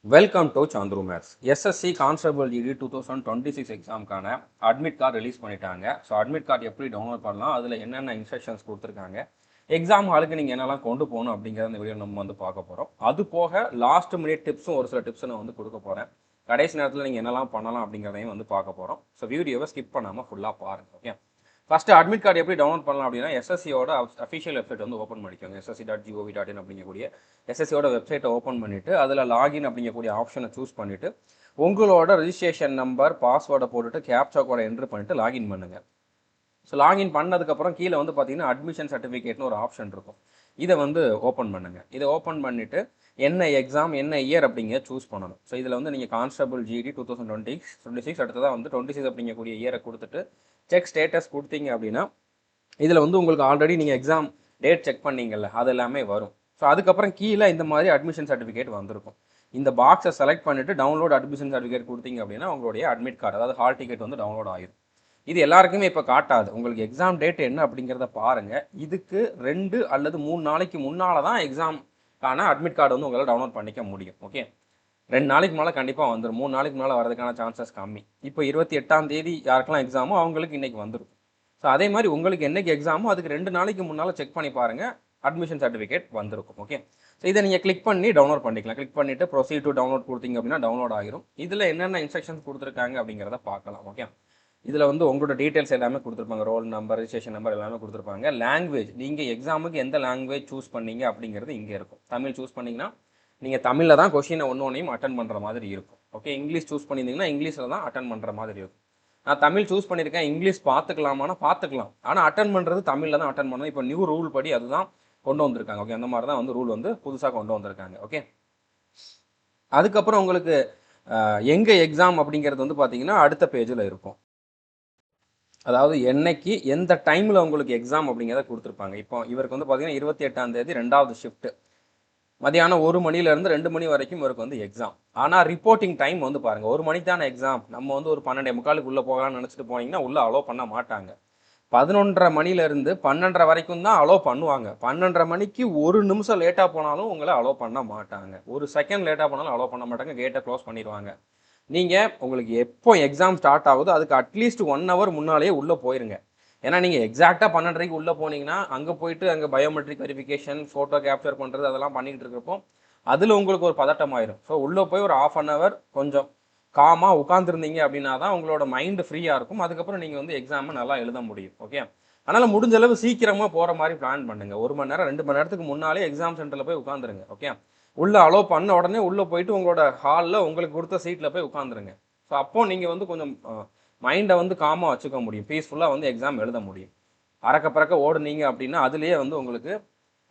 Welcome to Chandru maths. SSC constable GD 2026 எக்ஸாமுக்கான admit card release பண்ணிட்டாங்க. So admit card எப்படி download பண்ணலாம், அதில் என்னென்ன இன்ஸ்ட்ரக்ஷன்ஸ் கொடுத்துருக்காங்க, எக்ஸாம் ஹாலுக்கு நீங்கள் என்னெல்லாம் கொண்டு போகணும் அப்படிங்கிறத இந்த வீடியோ நம்ம வந்து பார்க்க போகிறோம். அது போக லாஸ்ட் மினிட் டிப்ஸும் ஒரு சில டிப்ஸ் நான் வந்து கொடுக்க போகிறேன். கடைசி நேரத்தில் நீங்கள் என்னெல்லாம் பண்ணலாம் அப்படிங்கிறதையும் வந்து பார்க்க போகிறோம். ஸோ வீடியோவை ஸ்கிப் பண்ணாமல் ஃபுல்லாக பாருங்கள். ஓகே, ஃபஸ்ட்டு அட்மிட் கார்டு எப்படி டவுன்லோட் பண்ணலாம் அப்படின்னா, எஸ்எஸ்சியோட அஃபிஷியல் வெப்சைட் வந்து ஓப்பன் பண்ணிக்கோங்க. ssc.gov.in அப்படிங்கக்கூடிய எஸ்எஸ்சியோட வெப்சைட்டை ஓப்பன் பண்ணிவிட்டு அதில் லாகின் அப்படிங்கக்கூடிய ஆப்ஷனை சூஸ் பண்ணிவிட்டு உங்களோட ரிஜிஸ்ட்ரேஷன் நம்பர் பாஸ்வேர்டை போட்டுட்டு கேப்சா கோடை என்ட்ரு பண்ணிவிட்டு லாகின் பண்ணுங்கள். ஸோ லாகின் பண்ணதுக்கப்புறம் கீழே வந்து பார்த்தீங்கன்னா அட்மிஷன் சர்டிஃபிகேட்னு ஒரு ஆப்ஷன் இருக்கும். இதை வந்து ஓப்பன் பண்ணுங்கள். இதை ஓப்பன் பண்ணிவிட்டு என்ன எக்ஸாம் என்ன இயர் அப்படிங்கிற சூஸ் பண்ணணும். ஸோ இதில் வந்து நீங்கள் கான்ஸ்டபிள் ஜிடி 2026 அடுத்ததாக வந்து 26 அப்படிங்கக்கூடிய இயரை கொடுத்துட்டு செக் ஸ்டேட்டஸ் கொடுத்தீங்க அப்படின்னா இதில் வந்து உங்களுக்கு ஆல்ரெடி நீங்கள் எக்ஸாம் டேட் செக் பண்ணீங்கல்ல, அது எல்லாமே வரும். ஸோ அதுக்கப்புறம் கீழே இந்த மாதிரி அட்மிஷன் சர்டிஃபிகேட் வந்திருக்கும். இந்த பாக்ஸை செலக்ட் பண்ணிவிட்டு டவுன்லோட் அட்மிஷன் சர்டிஃபிகேட் கொடுத்தீங்க அப்படின்னா உங்களுடைய அட்மிட் கார்டு, அதாவது ஹால் டிக்கெட் வந்து டவுன்லோட் ஆகிடும். இது எல்லாருக்குமே இப்போ காட்டாது. உங்களுக்கு எக்ஸாம் டேட் என்ன அப்படிங்கிறத பாருங்கள். இதுக்கு 2 அல்லது 3 நாளைக்கு முன்னால் தான் எக்ஸாம்க்கான அட்மிட் கார்டு வந்து உங்களால் டவுன்லோட் பண்ணிக்க முடியும். ஓகே, 2 நாளைக்கு மேலே கண்டிப்பாக வந்துடும். 3 நாளைக்கு மேலே வரதுக்கான சான்சஸ் கம்மி. இப்போ 28ஆம் தேதி யாருக்கெல்லாம் எக்ஸாமோ அவங்களுக்கு இன்றைக்கி வந்துடும். ஸோ அதே மாதிரி உங்களுக்கு என்றைக்கு எக்ஸாமோ அதுக்கு 2 நாளைக்கு முன்னால் செக் பண்ணி பாருங்கள், அட்மிஷன் சர்டிஃபிகேட் வந்திருக்கும். ஓகே, ஸோ இதை நீங்கள் கிளிக் பண்ணி டவுன்லோட் பண்ணிக்கலாம். கிளிக் பண்ணிவிட்டு ப்ரொசீட் டு டவுன்லோட் கொடுத்தீங்க அப்படின்னா டவுன்லோட் ஆகிரும். இதில் என்னென்ன இன்ஸ்ட்ரக்ஷன்ஸ் கொடுத்துருக்காங்க அப்படிங்கிறத பார்க்கலாம். ஓகே, இதில் வந்து உங்களோட டீட்டெயில்ஸ் எல்லாமே கொடுத்துருப்பாங்க. ரோல் நம்பர், ரிஜிஸ்ட்ரேஷன் நம்பர் எல்லாமே கொடுத்துருப்பாங்க. லாங்குவேஜ், நீங்கள் எக்ஸாமுக்கு எந்த லாங்குவேஜ் சூஸ் பண்ணீங்க அப்படிங்கிறது இங்கே இருக்கும். தமிழ் சூஸ் பண்ணிங்கன்னா நீங்கள் தமிழில் தான் கொஷினை ஒன்றையும் அட்டன் பண்ணுற மாதிரி இருக்கும். ஓகே, இங்கிலீஷ் சூஸ் பண்ணியிருந்தீங்கன்னா இங்கிலீஷில் தான் அட்டன் பண்ணுற மாதிரி இருக்கும். நான் தமிழ் சூஸ் பண்ணியிருக்கேன், இங்கிலீஷ் பார்த்துக்கலாமான்னா பார்த்துக்கலாம், ஆனால் அட்டன் பண்ணுறது தமிழில் தான் அட்டன் பண்ணணும். இப்போ நியூ ரூல் படி அதுதான் கொண்டு வந்திருக்காங்க. ஓகே, அந்த மாதிரி தான் வந்து ரூல் வந்து புதுசாக கொண்டு வந்திருக்காங்க. ஓகே, அதுக்கப்புறம் உங்களுக்கு எங்கே எக்ஸாம் அப்படிங்கிறது வந்து பார்த்தீங்கன்னா அடுத்த பேஜில் இருக்கும். அதாவது என்னைக்கு எந்த டைமில் உங்களுக்கு எக்ஸாம் அப்படிங்கிறத கொடுத்துருப்பாங்க. இப்போ இவருக்கு வந்து பார்த்தீங்கன்னா 28ஆம் தேதி 2வது ஷிஃப்ட்டு மதியானம் 1 மணிலேருந்து 2 மணி வரைக்கும் இவருக்கு வந்து எக்ஸாம். ஆனால் ரிப்போர்ட்டிங் டைம் வந்து பாருங்கள், 1 மணிக்கு தானே எக்ஸாம். நம்ம வந்து ஒரு 12:45 உள்ளே போகலாம்னு நினச்சிட்டு போனீங்கன்னா உள்ளே அலோவ் பண்ண மாட்டாங்க. 11:30 மணிலேருந்து 12:30 வரைக்கும் தான் அலோவ் பண்ணுவாங்க. 12:30 மணிக்கு 1 நிமிஷம் லேட்டாக போனாலும் உங்களை அலோவ் பண்ண மாட்டாங்க. 1 செகண்ட் லேட்டாக போனாலும் அலோவ் பண்ண மாட்டாங்க. கேட்டை க்ளோஸ் பண்ணிடுவாங்க. நீங்கள் உங்களுக்கு எப்போ எக்ஸாம் ஸ்டார்ட் ஆகுதோ அதுக்கு அட்லீஸ்ட் 1 ஹவர் முன்னாலேயே உள்ளே போயிருங்க. ஏன்னா நீங்கள் எக்ஸாக்டாக 12:30க்கு உள்ளே போனீங்கன்னா அங்கே போயிட்டு அங்கே பயோமெட்ரிக் வெரிஃபிகேஷன், ஃபோட்டோ கேப்சர் பண்ணுறது அதெல்லாம் பண்ணிக்கிட்டு இருக்கிறப்போ அதில் உங்களுக்கு ஒரு பதட்டம் ஆயிரும். ஸோ உள்ளே போய் ஒரு 1/2 ஹவர் கொஞ்சம் காமாக உட்காந்துருந்தீங்க அப்படின்னா தான் உங்களோட மைண்டு ஃப்ரீயாக இருக்கும். அதுக்கப்புறம் நீங்கள் வந்து எக்ஸாமை நல்லா எழுத முடியும். ஓகே, அதனால் முடிஞ்ச அளவு சீக்கிரமாக போகிற மாதிரி பிளான் பண்ணுங்கள். 1 மணி நேரம் 2 மணி நேரத்துக்கு முன்னாலே எக்ஸாம் சென்டரில் போய் உட்காந்துருங்க. ஓகே, உள்ளே அலோவ் பண்ண உடனே உள்ளே போயிட்டு உங்களோட ஹாலில் உங்களுக்கு கொடுத்த சீட்டில் போய் உட்காந்துருங்க. ஸோ அப்போது நீங்கள் வந்து கொஞ்சம் மைண்டை வந்து காமாக வச்சுக்க முடியும், பீஸ்ஃபுல்லாக வந்து எக்ஸாம் எழுத முடியும். அறக்க பறக்க ஓடுனீங்க அப்படின்னா அதுலேயே வந்து உங்களுக்கு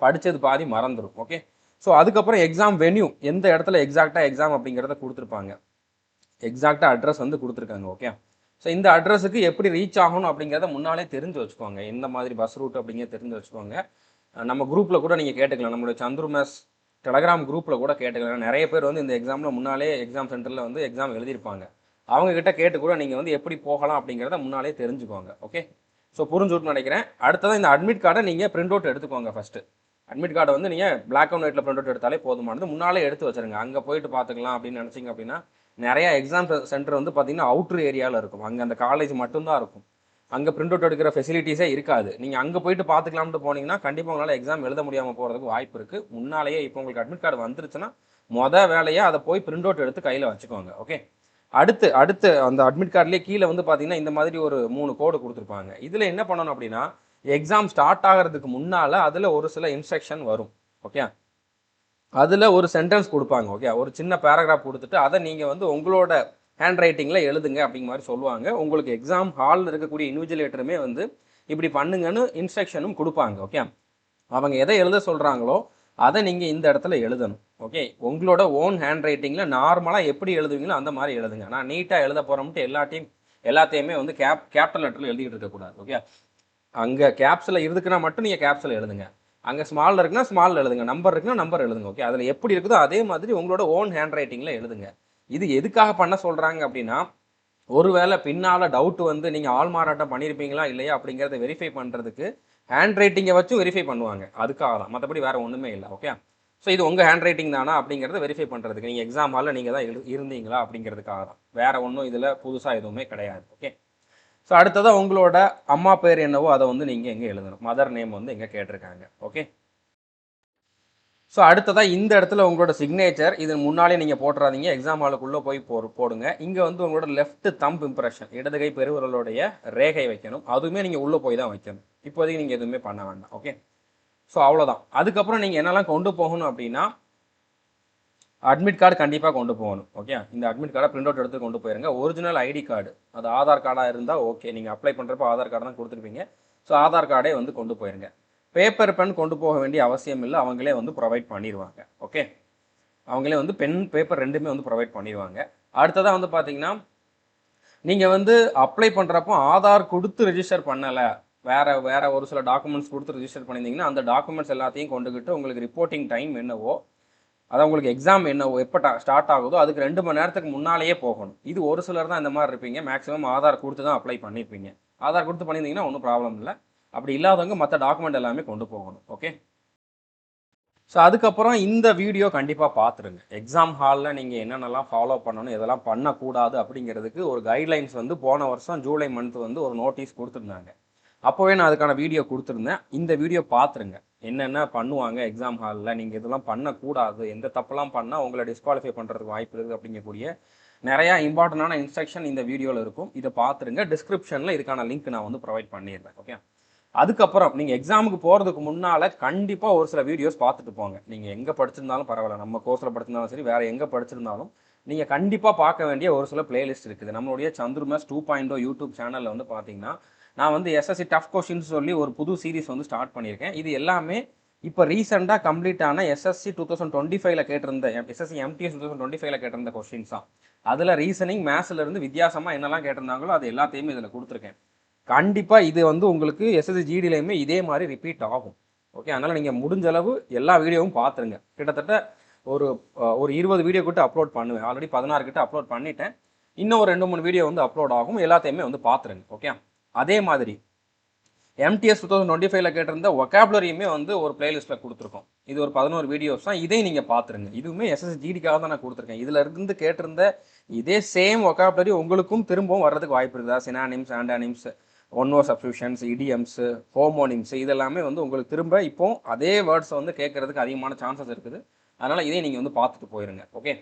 படித்தது பாதி மறந்துடும். ஓகே, ஸோ அதுக்கப்புறம் எக்ஸாம் வென்யூ எந்த இடத்துல எக்ஸாக்டாக எக்ஸாம் அப்படிங்கிறத கொடுத்துருப்பாங்க. எக்ஸாக்டாக அட்ரஸ் வந்து கொடுத்துருக்காங்க. ஓகே, ஸோ இந்த அட்ரஸுக்கு எப்படி ரீச் ஆகணும் அப்படிங்கிறத முன்னாலே தெரிஞ்சு வச்சுக்கோங்க. எந்த மாதிரி பஸ் ரூட் அப்படிங்கிறத தெரிஞ்சு வச்சுக்கோங்க. நம்ம குரூப்பில் கூட நீங்கள் கேட்டுக்கலாம், நம்மளுடைய சந்துரு மேத்ஸ் டெலகிராம் குரூப்பில் கூட கேட்டுக்கலாம். நிறைய பேர் வந்து இந்த எக்ஸாமில் முன்னாலே எக்ஸாம் சென்டரில் வந்து எக்ஸாம் எழுதியிருப்பாங்க. அவங்கக்கிட்ட கேட்டு கூட நீங்கள் வந்து எப்படி போகலாம் அப்படிங்கிறத முன்னாலே தெரிஞ்சுக்கோங்க. ஓகே, ஸோ புரிஞ்சுட்டு நினைக்கிறேன். அடுத்ததான் இந்த அட்மிட் கார்டை நீங்கள் பிரிண்ட் அவுட் எடுத்துக்கோங்க. ஃபஸ்ட்டு அட்மிட் கார்டை வந்து நீங்கள் பிளாக் அண்ட் ஒயிட்டில் பிரிண்ட் அவுட் எடுத்தாலே போதுமானது. முன்னாலே எடுத்து வச்சுருங்க. அங்கே போயிட்டு பார்த்துக்கலாம் அப்படின்னு நினச்சிங்க அப்படின்னா நிறையா எக்ஸாம் சென்டர் வந்து பார்த்தீங்கன்னா அவுட்ரு ஏரியாவில் இருக்கும். அங்கே அந்த காலேஜ் மட்டும்தான் இருக்கும். அங்கே பிரிண்ட் அவுட் எடுக்கிற ஃபெசிலிட்டிஸே இருக்காது. நீங்கள் அங்கே போயிட்டு பார்த்துக்கலாம்னு போனீங்கன்னா கண்டிப்பாக உங்களால் எக்ஸாம் எழுத முடியாமல் போகிறதுக்கு வாய்ப்பு இருக்குது. முன்னாலேயே இப்போ உங்களுக்கு அட்மிட் கார்டு வந்துருச்சுன்னா வேலையாக அதை போய் பிரிண்ட் அவுட் எடுத்து கையில் வச்சுக்கோங்க. ஓகே, அடுத்து அந்த அட்மிட் கார்ட்லேயே கீழே வந்து பார்த்தீங்கன்னா இந்த மாதிரி ஒரு 3 கோடு கொடுத்துருப்பாங்க. இதில் என்ன பண்ணணும் அப்படின்னா எக்ஸாம் ஸ்டார்ட் ஆகிறதுக்கு முன்னால் அதில் ஒரு சில இன்ஸ்ட்ரக்ஷன் வரும். ஓகே, அதில் ஒரு சென்டென்ஸ் கொடுப்பாங்க. ஓகே, ஒரு சின்ன பேராகிராஃப் கொடுத்துட்டு அதை நீங்கள் வந்து உங்களோட ஹேண்ட் ரைட்டிங்கில் எழுதுங்க அப்படிங்கிற மாதிரி சொல்லுவாங்க. உங்களுக்கு எக்ஸாம் ஹாலில் இருக்கக்கூடிய இன்விஜிலேட்டருமே வந்து இப்படி பண்ணுங்கன்னு இன்ஸ்ட்ரக்ஷனும் கொடுப்பாங்க. ஓகே, அவங்க எதை எழுத சொல்கிறாங்களோ அதை நீங்கள் இந்த இடத்துல எழுதணும். ஓகே, உங்களோட ஓன் ஹேண்ட் ரைட்டிங்கில் நார்மலாக எப்படி எழுதுவீங்களோ அந்த மாதிரி எழுதுங்க. நான் நீட்டாக எழுத போகிறோம்ட்டு எல்லாத்தையுமே வந்து கேபிட்டல் லெட்டரில் எழுதிக்கிட்டு இருக்கக்கூடாது. ஓகே, அங்கே கேப்ஸில் இருக்குன்னா மட்டும் நீங்கள் கேப்ஸில் எழுதுங்க. அங்கே ஸ்மாலில் இருக்குன்னா ஸ்மாலில் எழுதுங்க, நம்பர் இருக்குன்னா நம்பர் எழுதுங்க. ஓகே, அதில் எப்படி இருக்குதோ அதே மாதிரி உங்களோட ஓன் ஹேண்ட் ரைட்டிங்கில் எழுதுங்க. இது எதுக்காக பண்ண சொல்கிறாங்க அப்படின்னா ஒருவேளை பின்னால் டவுட் வந்து நீங்கள் ஆள் மாறாட்டம் பண்ணியிருப்பீங்களா இல்லையா அப்படிங்கிறத வெரிஃபை பண்ணுறதுக்கு ஹேண்ட் ரைட்டிங்கை வச்சும் வெரிஃபை பண்ணுவாங்க. அதுக்காக தான், மற்றபடி வேறு ஒன்றுமே இல்லை. ஓகே, ஸோ இது உங்கள் ஹேண்ட் ரைட்டிங் தானா அப்படிங்கிறத வெரிஃபை பண்ணுறதுக்கு நீங்கள் எக்ஸாம் ஹாலில் நீங்கள் தான் இருந்தீங்களா அப்படிங்கிறதுக்காக தான். வேறு ஒன்றும் இதில் புதுசாக எதுவுமே கிடையாது. ஓகே. ஸோ அடுத்ததாக உங்களோட அம்மா பேர் என்னவோ அதை வந்து நீங்கள் எங்கே எழுதணும். மதர் நேம் வந்து எங்கே கேட்டிருக்காங்க. ஓகே. ஸோ அடுத்ததாக இந்த இடத்துல உங்களோட சிக்னேச்சர் இது முன்னாலே நீங்கள் போட்டுறாதீங்க. எக்ஸாம் ஹாலுக்குள்ளே போய் போடுங்க. இங்கே வந்து உங்களோட லெஃப்ட் தம்ப் இம்ப்ரெஷன் இடது கை பெருவிரலுடைய ரேகை வைக்கணும். அதுவுமே நீங்கள் உள்ளே போய் தான் வைக்கணும். இப்போதைக்கு நீங்கள் எதுவுமே பண்ண வேண்டாம். ஓகே. ஸோ அவ்வளோதான். அதுக்கப்புறம் நீங்கள் என்னெல்லாம் கொண்டு போகணும் அப்படின்னா அட்மிட் கார்டு கண்டிப்பாக கொண்டு போகணும். ஓகே. இந்த அட்மிட் கார்டை பிரிண்ட் அவுட் எடுத்து கொண்டு போயிருங்க. ஒரிஜினல் ஐடி கார்டு, அது ஆதார் கார்டாக இருந்தால் ஓகே. நீங்கள் அப்ளை பண்ணுறப்போ ஆதார் கார்டு தான் கொடுத்துருப்பீங்க. ஸோ ஆதார் கார்டே வந்து கொண்டு போயிருங்க. பேப்பர் பென் கொண்டு போக வேண்டிய அவசியம் இல்லை, அவங்களே வந்து ப்ரொவைட் பண்ணிடுவாங்க. ஓகே. அவங்களே வந்து பென் பேப்பர் ரெண்டுமே வந்து ப்ரொவைட் பண்ணிடுவாங்க. அடுத்ததாக வந்து பார்த்தீங்கன்னா நீங்கள் வந்து அப்ளை பண்ணுறப்போ ஆதார் கொடுத்து ரெஜிஸ்டர் பண்ணலை, வேறு ஒரு சில டாக்குமெண்ட்ஸ் கொடுத்து ரெஜிஸ்டர் பண்ணியிருந்தீங்கன்னா அந்த டாக்குமெண்ட்ஸ் எல்லாத்தையும் கொண்டுக்கிட்டு உங்களுக்கு ரிப்போர்ட்டிங் டைம் என்னவோ, அதான் உங்களுக்கு எக்ஸாம் என்னவோ எப்போ ஸ்டார்ட் ஆகுதோ அதுக்கு 2 மணி நேரத்துக்கு முன்னாலேயே போகணும். இது ஒரு சிலர் தான் இந்த மாதிரி இருப்பீங்க. மேக்ஸிமம் ஆதார் கொடுத்து தான் அப்ளை பண்ணியிருப்பீங்க. ஆதார் கொடுத்து பண்ணியிருந்தீங்கன்னா ஒன்றும் ப்ராப்ளம் இல்லை. அப்படி இல்லாதவங்க மற்ற டாக்குமெண்ட் எல்லாமே கொண்டு போகணும். ஓகே. ஸோ அதுக்கப்புறம் இந்த வீடியோ கண்டிப்பாக பார்த்துருங்க. எக்ஸாம் ஹாலில் நீங்கள் என்னென்னலாம் ஃபாலோ பண்ணணும், எதெல்லாம் பண்ணக்கூடாது அப்படிங்கிறதுக்கு ஒரு கைட்லைன்ஸ் வந்து போன வருஷம் ஜூலை மந்த் வந்து ஒரு நோட்டீஸ் கொடுத்துருந்தாங்க. அப்போவே நான் அதுக்கான வீடியோ கொடுத்துருந்தேன். இந்த வீடியோ பார்த்துருங்க. என்னென்ன பண்ணுவாங்க எக்ஸாம் ஹாலில், நீங்கள் இதெல்லாம் பண்ணக்கூடாது, எந்த தப்பெல்லாம் பண்ணால் உங்களை டிஸ்குவாலிஃபை பண்ணுறதுக்கு வாய்ப்பு இருக்குது அப்படிங்கக்கூடிய நிறையா இம்பார்ட்டண்டான இன்ஸ்ட்ரக்ஷன் இந்த வீடியோவில் இருக்கும். இதை பார்த்துருங்க. டிஸ்கிரிப்ஷனில் இதுக்கான லிங்க் நான் வந்து ப்ரொவைட் பண்ணிடுறேன். ஓகே. அதுக்கப்புறம் நீங்கள் எக்ஸாமுக்கு போகிறதுக்கு முன்னால் கண்டிப்பாக ஒரு சில வீடியோஸ் பார்த்துட்டு போங்க. நீங்கள் எங்கே படிச்சிருந்தாலும் பரவாயில்ல, நம்ம கோர்ஸில் படிச்சிருந்தாலும் சரி, வேறு எங்கே படிச்சிருந்தாலும் நீங்கள் கண்டிப்பாக பார்க்க வேண்டிய ஒரு சில பிளேலிஸ்ட் இருக்குது. நம்மளுடைய சந்துருமேஸ் 2.0 யூடியூப் சேனலில் வந்து பார்த்தீங்கன்னா நான் வந்து எஸ்எஸ்சி டஃப் கொஷின்ஸ் சொல்லி ஒரு புது சீரிஸ் வந்து ஸ்டார்ட் பண்ணியிருக்கேன். இது எல்லாமே இப்போ ரீசெண்டாக கம்ப்ளீட் ஆன எஸ்எஸ்சி 2025 கேட்டிருந்த எஸ்எஸ்சி எம்டிஎஸ் 2025 கேட்டிருந்த கொஸ்டின்ஸ் தான். அதில் ரீசனிங் மேத்ஸ்லேருந்து வித்தியாசமாக என்னெல்லாம் கேட்டிருந்தாங்களோ அது எல்லாத்தையுமே இதில் கொடுத்துருக்கேன். கண்டிப்பாக இது வந்து உங்களுக்கு எஸ்எஸ்சி ஜிடிலையுமே இதே மாதிரி ரிப்பீட் ஆகும். ஓகே. அதனால் நீங்கள் முடிஞ்ச அளவு எல்லா வீடியோவும் பார்த்துருங்க. கிட்டத்தட்ட ஒரு 20 வீடியோ கிட்ட அப்லோட் பண்ணுவேன். ஆல்ரெடி 16 கிட்ட அப்லோட் பண்ணிட்டேன். இன்னும் ஒரு 2-3 வீடியோ வந்து அப்லோட் ஆகும். எல்லாத்தையுமே வந்து பார்த்துருங்க. ஓகே. அதே மாதிரி எம்டிஎஸ் 2025 கேட்டிருந்த ஒகாபுலரியுமே வந்து ஒரு பிளேலிஸ்ட்டில் கொடுத்துருக்கோம். இது ஒரு 11 வீடியோஸ் தான். இதையும் நீங்கள் பார்த்துருங்க. இதுவுமே எஸ்எஸ்சி ஜிடிக்காக தான் நான் கொடுத்துருக்கேன். இதில் இருந்து கேட்டிருந்த இதே சேம் ஒகாபுலரி உங்களுக்கும் திரும்பவும் வர்றதுக்கு வாய்ப்பு இருக்குதா? Synonyms, antonyms, one word substitutions, idioms, homonyms இதெல்லாமே வந்து உங்களுக்கு திரும்ப இப்போ அதே வேர்ட்ஸை வந்து கேட்கறதுக்கு அதிகமான சான்சஸ் இருக்குது. அதனால் இதையும் நீங்கள் வந்து பார்த்துட்டு போயிருங்க. ஓகே.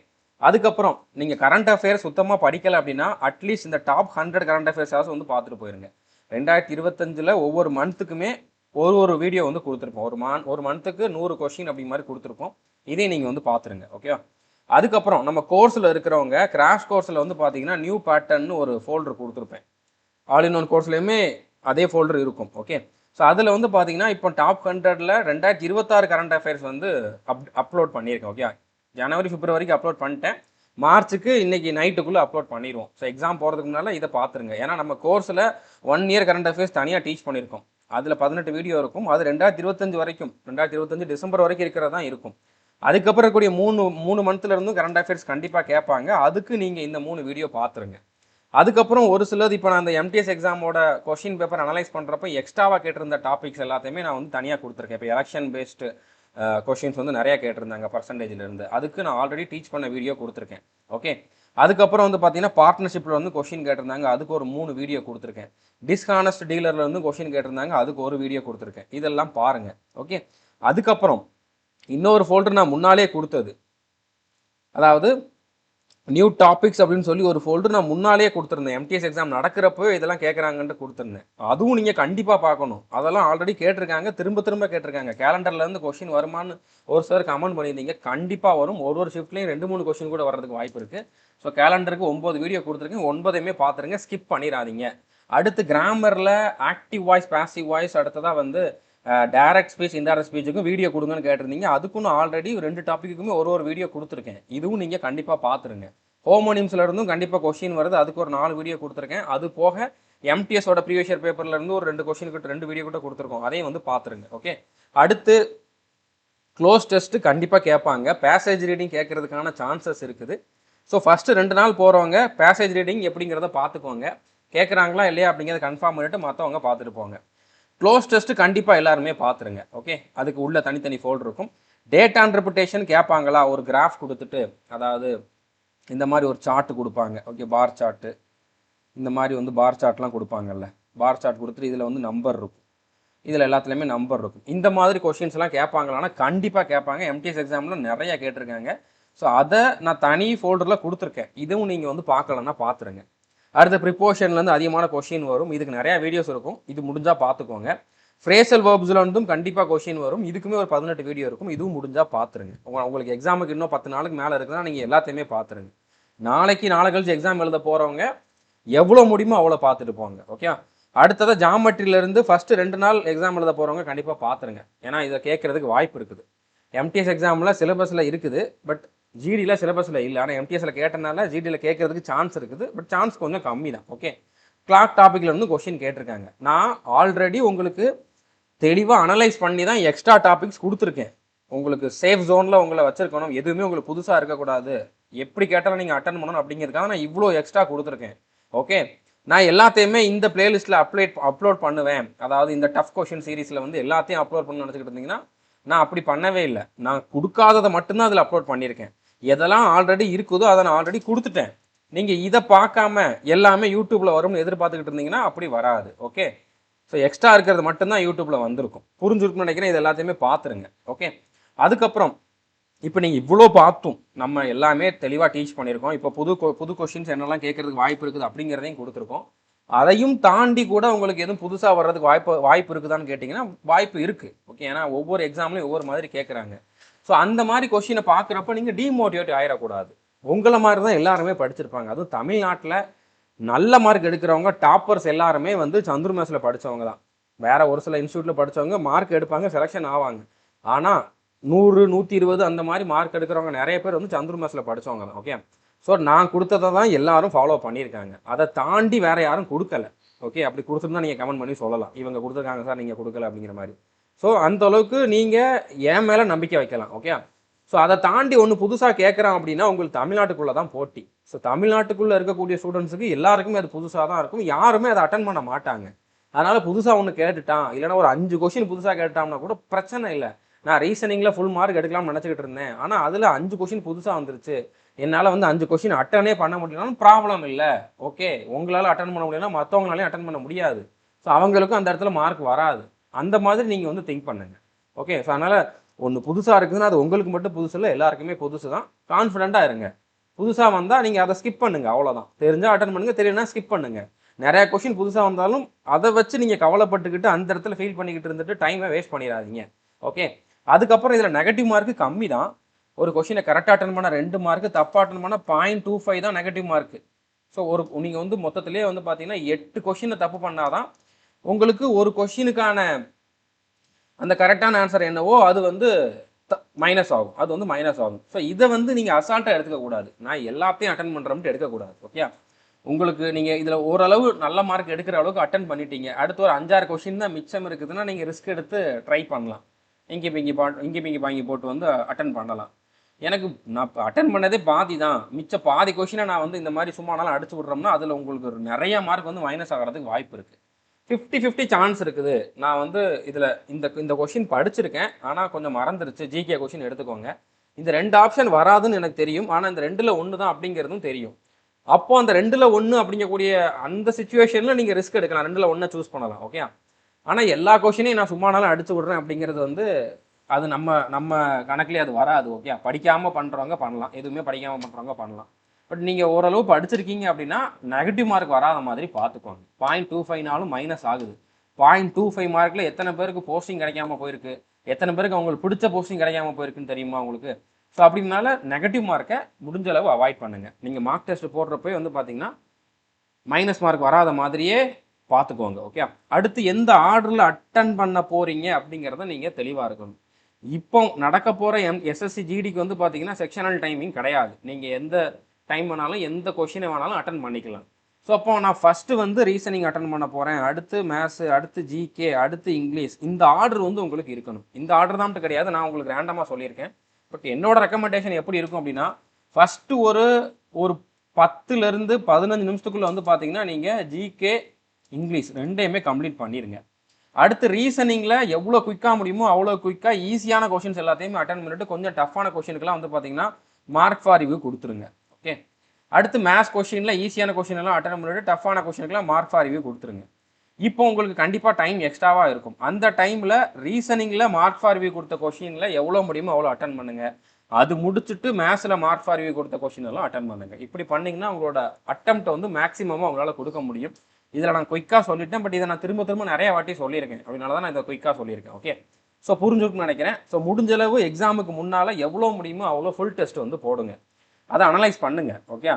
அதுக்கப்புறம் நீங்கள் கரண்ட் அஃபேர்ஸ் சுத்தமாக படிக்கலை அப்படின்னா அட்லீஸ்ட் இந்த டாப் 100 கரண்ட் அஃபேர்ஸாவது வந்து பார்த்துட்டு போயிருங்க. 2025 ஒவ்வொரு மந்த்துக்குமே ஒரு வீடியோ வந்து கொடுத்துருப்போம். ஒரு மந்த்துக்கு 100 கொஸ்டின் அப்படி மாதிரி கொடுத்துருப்போம். இதையும் நீங்கள் வந்து பார்த்துருங்க. ஓகே. அதுக்கப்புறம் நம்ம கோர்ஸில் இருக்கிறவங்க கிராஷ் கோர்ஸில் வந்து பார்த்தீங்கன்னா நியூ பேட்டர்ன்னு ஒரு ஃபோல்டர் கொடுத்துருப்பேன். ஆல் இன் ஒன் கோர்ஸ்லையுமே அதே ஃபோல்டர் இருக்கும். ஓகே. ஸோ அதில் வந்து பார்த்தீங்கன்னா இப்போ டாப் 100ல் 2026 கரண்ட் அஃபேர்ஸ் வந்து அப்லோட் பண்ணியிருக்கேன். ஓகே. ஜனவரி பிப்ரவரிக்கு அப்லோட் பண்ணிட்டேன். மார்ச்சுக்கு இன்னைக்கு நைட்டுக்குள்ளே அப்லோட் பண்ணிடுவோம். ஸோ எக்ஸாம் போகிறதுக்கு முன்னால் இதை பார்த்துருங்க. ஏன்னா நம்ம கோர்ஸில் 1 இயர் கரண்ட் அஃபேர்ஸ் தனியாக டீச் பண்ணியிருக்கோம். அதில் 18 வீடியோ இருக்கும். அது 2025 வரைக்கும், 2025 டிசம்பர் வரைக்கும் இருக்கிறது தான் இருக்கும். அதுக்கப்புறம் இருக்கக்கூடிய 3 மந்த்லேருந்தும் கரண்ட் அஃபேர்ஸ் கண்டிப்பாக கேட்பாங்க. அதுக்கு நீங்கள் இந்த 3 வீடியோ பார்த்துருங்க. அதுக்கப்புறம் ஒரு சிலது இப்போ நான் அந்த எம்டிஎஸ் எக்ஸாமோட கொஷின் பேப்பர் அனலைஸ் பண்ணுறப்போ எக்ஸ்ட்ராவாக கேட்டிருந்த டாபிக்ஸ் எல்லாத்தையுமே நான் வந்து தனியாக கொடுத்துருக்கேன். இப்போ எலெக்ஷன் பேஸ்டு கொஷின்ஸ் வந்து நிறையா கேட்டிருந்தாங்க பர்சன்டேஜ்லேருந்து. அதுக்கு நான் ஆல்ரெடி டீச் பண்ண வீடியோ கொடுத்துருக்கேன். ஓகே. அதுக்கப்புறம் வந்து பார்த்தீங்கன்னா பார்ட்னர்ஷிப்பில் வந்து கொஷின் கேட்டிருந்தாங்க. அதுக்கு ஒரு 3 வீடியோ கொடுத்துருக்கேன். டிஸ்ஹானஸ்ட் டீலரில் வந்து கொஷின் கேட்டிருந்தாங்க. அதுக்கு ஒரு வீடியோ கொடுத்துருக்கேன். இதெல்லாம் பாருங்கள். ஓகே. அதுக்கப்புறம் இன்னொரு ஃபோல்டர் நான் முன்னாலே கொடுத்தது, அதாவது நியூ டாபிக்ஸ் அப்படின்னு சொல்லி ஒரு ஃபோல்டர் நான் முன்னாலே கொடுத்துருந்தேன். எம்டிஎஸ் எக்ஸாம் நடக்கிறப்போ இதெல்லாம் கேட்குறாங்கன்ட்டு கொடுத்துருந்தேன். அதுவும் நீங்கள் கண்டிப்பாக பார்க்கணும். அதெல்லாம் ஆல்ரெடி கேட்டிருக்காங்க, திரும்ப கேட்டிருக்காங்க. கேலண்டர்லேருந்து கொஷின் வருமானு ஒரு சார் கமெண்ட் பண்ணியிருந்தீங்க. கண்டிப்பாக வரும். ஒரு ஷிஃப்ட்லேயும் 2-3 கொஷின் கூட வர்றதுக்கு வாய்ப்பு இருக்குது. ஸோ கேலண்டருக்கு 9 வீடியோ கொடுத்துருக்கேன். 9மே பார்த்துருங்க, ஸ்கிப் பண்ணிடாதீங்க. அடுத்து கிராமரில் ஆக்டிவ் வாய்ஸ், பாசிவ் வாய்ஸ், அடுத்ததாக வந்து டைரக்ட் ஸ்பீச், இன்டைரக்ட் ஸ்பீச்சுக்கும் வீடியோ கொடுங்கன்னு கேட்டிருந்தீங்க. அதுக்கும் நான் ஆல்ரெடி 2 டாப்பிக்குமே ஒரு வீடியோ கொடுத்துருக்கேன். இதுவும் நீங்கள் கண்டிப்பாக பார்த்துருங்க. ஹோமோனிம்ஸ்ல இருந்தும் கண்டிப்பாக கொஸ்டின் வருது. அதுக்கு ஒரு 4 வீடியோ கொடுத்துருக்கேன். அது போக எம்டிஎஸோட ப்ரீவியஸ் இயர் பேப்பர்ல இருந்து ஒரு 2 கொஸ்டின் கிட்ட 2 வீடியோ கிட்ட கொடுத்துருக்கோம். அதையும் வந்து பார்த்துருங்க. ஓகே. அடுத்து க்ளோஸ் டெஸ்ட் கண்டிப்பாக கேட்பாங்க. பேசேஜ் ரீடிங் கேட்கறதுக்கான சான்சஸ் இருக்குது. ஸோ ஃபஸ்ட்டு 2 நாள் போகிறவங்க பேசேஜ் ரீடிங் எப்படிங்கிறத பார்த்துக்கோங்க. கேட்குறாங்களா இல்லையா அப்படிங்கிறத கன்ஃபார்ம் பண்ணிட்டு மற்றவங்க பார்த்துட்டு போங்க. க்ளோஸ் டெஸ்ட் கண்டிப்பாக எல்லாருமே பார்த்துருங்க. ஓகே. அதுக்கு உள்ள தனித்தனி ஃபோல்டர் இருக்கும். டேட்டா இன்டர்பிரிட்டேஷன் கேட்பாங்களா, ஒரு கிராஃப் கொடுத்துட்டு, அதாவது இந்த மாதிரி ஒரு சார்ட் கொடுப்பாங்க, ஓகே, பார் சார்ட்டு, இந்த மாதிரி வந்து பார் சார்ட்லாம் கொடுப்பாங்கல்ல, பார் சார்ட் கொடுத்துட்டு இதில் வந்து நம்பர் இருக்கும், இதில் எல்லாத்துலேயுமே நம்பர் இருக்கும். இந்த மாதிரி கொஷின்ஸ்லாம் கேட்பாங்களான்னா கண்டிப்பாக கேட்பாங்க. எம்டிஎஸ் எக்ஸாமில் நிறையா கேட்டிருக்காங்க. ஸோ அதை நான் தனி ஃபோல்டரில் கொடுத்துருக்கேன். இதுவும் நீங்கள் வந்து பார்க்கலன்னா பார்த்துருங்க. அடுத்த ப்ரிப்போஷன்லேருந்து அதிகமான கொஷின் வரும். இதுக்கு நிறையா வீடியோஸ் இருக்கும், இது முடிஞ்சால் பார்த்துக்கோங்க. ஃப்ரேசல் வேர்ப்ஸில் வந்தும் கண்டிப்பாக கொஷின் வரும். இதுக்குமே ஒரு 18 வீடியோ இருக்கும், இதுவும் முடிஞ்சால் பார்த்துருங்க. உங்களுக்கு எக்ஸாமுக்கு இன்னும் 10 நாளுக்கு மேலே இருக்குதுன்னா நீங்கள் எல்லாத்தையுமே பார்த்துருங்க. நாளை கழிச்சு எக்ஸாம் எழுத போகிறவங்க எவ்வளோ முடியுமோ அவ்வளோ பார்த்துட்டு போங்க. ஓகே, அடுத்ததாக ஜாமெட்ரியிலேருந்து ஃபஸ்ட்டு 2 நாள் எக்ஸாம் எழுத போகிறவங்க கண்டிப்பாக பார்த்துருங்க. ஏன்னா இதை கேட்குறதுக்கு வாய்ப்பு இருக்குது. எம்டிஎஸ் எக்ஸாமில் சிலபஸில் இருக்குது, பட் ஜிடியில் சிலபஸில் இல்லை. ஆனால் எம்டிஎஸில் கேட்டனால ஜிடியில் கேட்குறதுக்கு சான்ஸ் இருக்குது, பட் சான்ஸ் கொஞ்சம் கம்மி தான். ஓகே, கிளாக் டாப்பிக்கில் இருந்து கொஷின் கேட்டிருக்காங்க. நான் ஆல்ரெடி உங்களுக்கு தெளிவாக அனலைஸ் பண்ணி தான் எக்ஸ்ட்ரா டாபிக்ஸ் கொடுத்துருக்கேன். உங்களுக்கு சேஃப் ஜோனில் உங்களை வச்சிருக்கணும், எதுவுமே உங்களுக்கு புதுசாக இருக்கக்கூடாது, எப்படி கேட்டாலும் நீங்கள் அட்டன் பண்ணணும் அப்படிங்கிறதுக்காக நான் இவ்வளோ எக்ஸ்ட்ரா கொடுத்துருக்கேன். ஓகே, நான் எல்லாத்தையுமே இந்த பிளேலிஸ்ட்டில் அப்லோட் பண்ணுவேன். அதாவது இந்த டஃப் கொஷின் சீரீஸில் வந்து எல்லாத்தையும் அப்லோட் பண்ண நினச்சிக்கிட்டு இருந்தீங்கன்னா நான் அப்படி பண்ணவே இல்லை. நான் கொடுக்காததை மட்டும்தான் அதில் அப்லோட் பண்ணியிருக்கேன். எதெல்லாம் ஆல்ரெடி இருக்குதோ அதை நான் ஆல்ரெடி கொடுத்துட்டேன். நீங்கள் இதை பார்க்காம எல்லாமே யூடியூப்பில் வரும்னு எதிர்பார்த்துக்கிட்டு இருந்தீங்கன்னா அப்படி வராது. ஓகே, ஸோ எக்ஸ்ட்ரா இருக்கிறது மட்டும்தான் யூடியூப்பில் வந்திருக்கும். புரிஞ்சிருக்குன்னு நினைக்கிறேன். இது எல்லாத்தையுமே பார்த்துருங்க. ஓகே, அதுக்கப்புறம் இப்போ நீங்கள் இவ்வளோ பார்த்தும் நம்ம எல்லாமே தெளிவாக டீச் பண்ணியிருக்கோம். இப்போ புது கொஷின்ஸ் என்னெல்லாம் கேட்கறதுக்கு வாய்ப்பு இருக்குது அப்படிங்கிறதையும் கொடுத்துருக்கோம். அதையும் தாண்டி கூட உங்களுக்கு எதுவும் புதுசாக வர்றதுக்கு வாய்ப்பு இருக்குதான்னு கேட்டிங்கன்னா வாய்ப்பு இருக்குது. ஓகே, ஏன்னா ஒவ்வொரு எக்ஸாம்லையும் ஒவ்வொரு மாதிரி கேட்குறாங்க. ஸோ அந்த மாதிரி கொஷினை பார்க்குறப்ப நீங்கள் டீமோட்டிவேட் ஆகிடக்கூடாது. உங்களை மாதிரி தான் எல்லாருமே படிச்சிருப்பாங்க. அதுவும் தமிழ்நாட்டில் நல்ல மார்க் எடுக்கிறவங்க டாப்பர்ஸ் எல்லாருமே வந்து சந்துரு மேஸில் படித்தவங்க தான். வேற ஒரு சில இன்ஸ்டியூட்டில் படித்தவங்க மார்க் எடுப்பாங்க, செலெக்ஷன் ஆவாங்க. ஆனால் 100, 120 அந்த மாதிரி மார்க் எடுக்கிறவங்க நிறைய பேர் வந்து சந்துரு மேஸில் படித்தவங்க தான். ஓகே, ஸோ நான் கொடுத்ததை தான் எல்லாரும் ஃபாலோ பண்ணியிருக்காங்க. அதை தாண்டி வேற யாரும் கொடுக்கல. ஓகே, அப்படி கொடுத்துருந்தா நீங்கள் கமெண்ட் பண்ணி சொல்லலாம், இவங்க கொடுத்துருக்காங்க சார் நீங்கள் கொடுக்கல அப்படிங்கிற மாதிரி. ஸோ அந்த அளவுக்கு நீங்கள் என் மேலே நம்பிக்கை வைக்கலாம். ஓகே, ஸோ அதை தாண்டி ஒன்று புதுசாக கேட்குறான் அப்படின்னா உங்களுக்கு தமிழ்நாட்டுக்குள்ளே தான் போட்டி. ஸோ தமிழ்நாட்டுக்குள்ளே இருக்கக்கூடிய ஸ்டூடெண்ட்ஸுக்கு எல்லாருக்குமே அது புதுசாக தான் இருக்கும், யாருமே அதை அட்டன் பண்ண மாட்டாங்க. அதனால் புதுசாக ஒன்று கேட்டுட்டான், இல்லைனா ஒரு 5 கொஷின் புதுசாக கேட்டான்னா கூட பிரச்சனை இல்லை. நான் ரீசனிங்கில் ஃபுல் மார்க் எடுக்கலாம்னு நினச்சிக்கிட்டு இருந்தேன், ஆனால் அதில் 5 கொஷின் புதுசாக வந்துருச்சு, என்னால் வந்து 5 கொஷின் அட்டனே பண்ண முடியலனாலும் ப்ராப்ளம் இல்லை. ஓகே, உங்களால் அட்டன் பண்ண முடியலன்னா மற்றவங்களாலையும் அட்டன் பண்ண முடியாது. ஸோ அவங்களுக்கும் அந்த இடத்துல மார்க் வராது. அந்த மாதிரி நீங்கள் வந்து திங்க் பண்ணுங்க. ஓகே, ஸோ அதனால் ஒன்று புதுசாக இருக்குதுன்னா அது உங்களுக்கு மட்டும் புதுசு இல்லை, எல்லாருக்குமே புதுசு தான். கான்ஃபிடென்ட்டாக இருங்க. புதுசாக வந்தால் நீங்கள் அதை ஸ்கிப் பண்ணுங்கள், அவ்வளோதான். தெரிஞ்சால் அட்டன் பண்ணுங்கள், தெரியலனா ஸ்கிப் பண்ணுங்கள். நிறையா கொஷின் புதுசாக வந்தாலும் அதை வச்சு நீங்கள் கவலைப்பட்டுக்கிட்டு அந்த இடத்துல ஃபீல் பண்ணிக்கிட்டு இருந்துட்டு டைமை வேஸ்ட் பண்ணிடாதீங்க. ஓகே, அதுக்கப்புறம் இதில் நெகட்டிவ் மார்க்கு கம்மி தான். ஒரு கொஷினை கரெக்டாக அட்டன் பண்ணால் 2 மார்க்கு, தப்பாக அட்டன் பண்ணால் 0.25 தான் நெகட்டிவ் மார்க்கு. ஸோ நீங்கள் வந்து மொத்தத்திலே வந்து பார்த்தீங்கன்னா 8 கொஷினை தப்பு பண்ணாதான் உங்களுக்கு ஒரு கொஷினுக்கான அந்த கரெக்டான ஆன்சர் என்னவோ அது வந்து மைனஸ் ஆகும், அது வந்து மைனஸ் ஆகும். ஸோ இதை வந்து நீங்கள் அசால்ட்டாக எடுத்துக்கக்கூடாது. நான் எல்லாத்தையும் அட்டன் பண்ணுறோம்ட்டு எடுக்கக்கூடாது. ஓகே, உங்களுக்கு நீங்கள் இதில் ஓரளவு நல்ல மார்க் எடுக்கிற அளவுக்கு அட்டன் பண்ணிட்டீங்க, அடுத்து ஒரு 5-6 கொஷின் தான் மிச்சம் இருக்குதுன்னா நீங்கள் ரிஸ்க் எடுத்து ட்ரை பண்ணலாம். இங்கி பிங்கி பாங்கி போட்டு வந்து அட்டன் பண்ணலாம். எனக்கு நான் அட்டன் பண்ணதே பாதி தான், மிச்ச பாதி கொஷினை நான் வந்து இந்த மாதிரி சும்மானாலும் அடிச்சு விட்றோம்னா அதில் உங்களுக்கு ஒரு நிறைய மார்க் வந்து மைனஸ் ஆகிறதுக்கு வாய்ப்பு இருக்குது. 50-50 சான்ஸ் இருக்குது. நான் வந்து இதில் இந்த கொஷின் படிச்சிருக்கேன், ஆனால் கொஞ்சம் மறந்துருச்சு, ஜிகே கொஷின் எடுத்துக்கோங்க. இந்த 2 ஆப்ஷன் வராதுன்னு எனக்கு தெரியும், ஆனால் இந்த 2ல் 1 தான் அப்படிங்கிறதும் தெரியும். அப்போ அந்த 2ல் 1 அப்படிங்கக்கூடிய அந்த சிச்சுவேஷனில் நீங்கள் ரிஸ்க் எடுக்கலாம், 2ல் 1 சூஸ் பண்ணலாம். ஓகே, ஆனால் எல்லா கொஷினையும் நான் சும்மானாலும் அடிச்சு விட்றேன் அப்படிங்கிறது வந்து அது நம்ம கணக்குலேயே அது வராது. ஓகே, படிக்காமல் பண்ணுறவங்க பண்ணலாம், எதுவுமே படிக்காமல் பண்ணுறவங்க பண்ணலாம். பட் நீங்கள் ஓரளவு படிச்சிருக்கீங்க அப்படின்னா நெகட்டிவ் மார்க் வராத மாதிரி பார்த்துக்கோங்க. 0.25நாலும் மைனஸ் ஆகுது. 0.25 மார்க்கில் எத்தனை பேருக்கு போஸ்டிங் கிடைக்காம போயிருக்கு, எத்தனை பேருக்கு அவங்களுக்கு பிடிச்ச போஸ்டிங் கிடைக்காம போயிருக்குன்னு தெரியுமா உங்களுக்கு? ஸோ அப்படின்னால நெகட்டிவ் மார்க்கை முடிஞ்ச அளவு அவாய்ட் பண்ணுங்கள். நீங்கள் மார்க் டெஸ்ட் போடுறப்போ வந்து பார்த்தீங்கன்னா மைனஸ் மார்க் வராத மாதிரியே பார்த்துக்கோங்க. ஓகே, அடுத்து எந்த ஆர்டரில் அட்டன் பண்ண போகிறீங்க அப்படிங்கிறத நீங்கள் தெளிவாக இருக்கணும். இப்போ நடக்க போகிற எஸ்எஸ்சி ஜிடிக்கு வந்து பார்த்தீங்கன்னா செக்ஷனல் டைமிங் கிடையாது. நீங்கள் எந்த டைம் வேணாலும் எந்த கொஷினை வேணாலும் அட்டன் பண்ணிக்கலாம். ஸோ அப்போ நான் ஃபஸ்ட்டு வந்து ரீசனிங் அட்டன் பண்ண போகிறேன், அடுத்து மேத்ஸு, அடுத்து ஜிகே, அடுத்து இங்கிலீஷ், இந்த ஆர்டர் வந்து உங்களுக்கு இருக்கணும். இந்த ஆர்டர் தான் கிடையாது, நான் உங்களுக்கு ரேண்டமாக சொல்லியிருக்கேன். பட் என்னோட ரெக்கமெண்டேஷன் எப்படி இருக்கும் அப்படின்னா, ஃபஸ்ட்டு ஒரு 10-15 நிமிஷத்துக்குள்ளே வந்து பார்த்தீங்கன்னா நீங்கள் ஜிகே, இங்கிலீஷ் 2யுமே கம்ப்ளீட் பண்ணிடுங்க. அடுத்து ரீசனிங்கில் எவ்வளோ குயிக்காக முடியுமோ அவ்வளோ குயிக்காக ஈஸியான கொஷின்ஸ் எல்லாத்தையுமே அட்டன் பண்ணிட்டு கொஞ்சம் டஃப்பான கொஷினுக்குலாம் வந்து பார்த்தீங்கன்னா மார்க் ஃபார் ரிவ்யூ கொடுத்துருங்க. ஓகே, அடுத்து மேத்ஸ் கொஷினில் ஈஸியான கொஷின் எல்லாம் அட்டன் பண்ணிட்டு டஃப்பான கொஷினுக்குலாம் மார்க் ஃபார் ரிவ்யூ கொடுத்துருங்க. இப்போ உங்களுக்கு கண்டிப்பாக டைம் எக்ஸ்ட்ராவாக இருக்கும். அந்த டைமில் ரீசனிங்கில் மார்க் ஃபார் ரிவ்யூ கொடுத்த கொஷினில் எவ்வளோ முடியுமோ அவ்வளோ அட்டன் பண்ணுங்கள். அது முடிச்சுட்டு மேத்ஸில் மார்க் ஃபார் ரிவ்யூ கொடுத்த கொஷின் எல்லாம் அட்டன் பண்ணுங்கள். இப்படி பண்ணிங்கன்னா உங்களோட அட்டெம்ப்ட் வந்து மேக்ஸிமமாக உங்களால் கொடுக்க முடியும். இதில் நான் குயிக்காக சொல்லிட்டேன், பட் இதை நான் திரும்ப நிறைய வாட்டி சொல்லியிருக்கேன். அதனால தான் நான் இதை குயிக்காக சொல்லியிருக்கேன். ஓகே, ஸோ புரிஞ்சுருக்குன்னு நினைக்கிறேன். ஸோ முடிஞ்சளவு எக்ஸாமுக்கு முன்னால் எவ்வளோ முடியுமோ அவ்வளோ ஃபுல் டெஸ்ட் வந்து போடுங்க. அதை அனலைஸ் பண்ணுங்க. ஓகே,